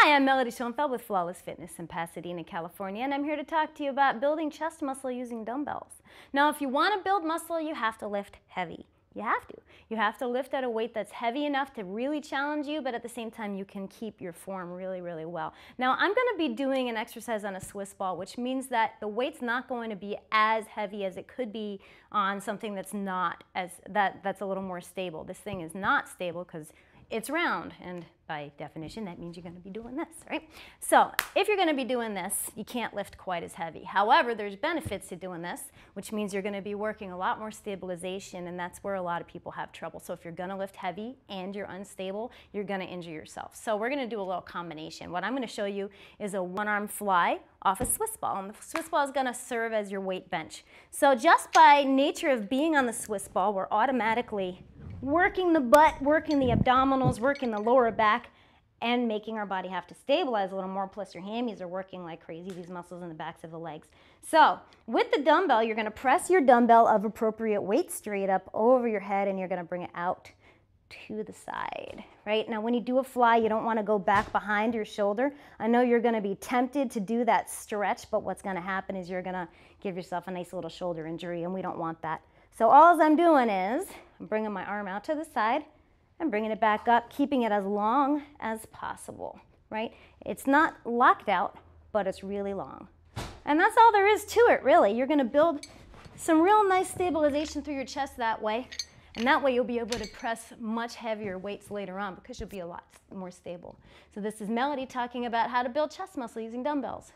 Hi, I'm Melody Schoenfeld with Flawless Fitness in Pasadena, California, and I'm here to talk to you about building chest muscle using dumbbells. Now, if you want to build muscle, you have to lift heavy. You have to. You have to lift at a weight that's heavy enough to really challenge you, but at the same time, you can keep your form really, really well. Now, I'm going to be doing an exercise on a Swiss ball, which means that the weight's not going to be as heavy as it could be on something that's not that's a little more stable. This thing is not stable because it's round, and by definition, that means you're going to be doing this, right? So if you're going to be doing this, you can't lift quite as heavy. However, there's benefits to doing this, which means you're going to be working a lot more stabilization, and that's where a lot of people have trouble. So if you're going to lift heavy and you're unstable, you're going to injure yourself. So we're going to do a little combination. What I'm going to show you is a one-arm fly off a Swiss ball, and the Swiss ball is going to serve as your weight bench. So just by nature of being on the Swiss ball, we're automatically working the butt, working the abdominals, working the lower back, and making our body have to stabilize a little more, plus your hammies are working like crazy, these muscles in the backs of the legs. So with the dumbbell, you're going to press your dumbbell of appropriate weight straight up over your head, and you're going to bring it out to the side, right? Now when you do a fly, you don't want to go back behind your shoulder. I know you're going to be tempted to do that stretch, but what's going to happen is you're going to give yourself a nice little shoulder injury, and we don't want that. So all I'm doing is I'm bringing my arm out to the side and bringing it back up, keeping it as long as possible, right? It's not locked out, but it's really long. And that's all there is to it, really. You're going to build some real nice stabilization through your chest that way, and that way you'll be able to press much heavier weights later on because you'll be a lot more stable. So this is Melody talking about how to build chest muscle using dumbbells.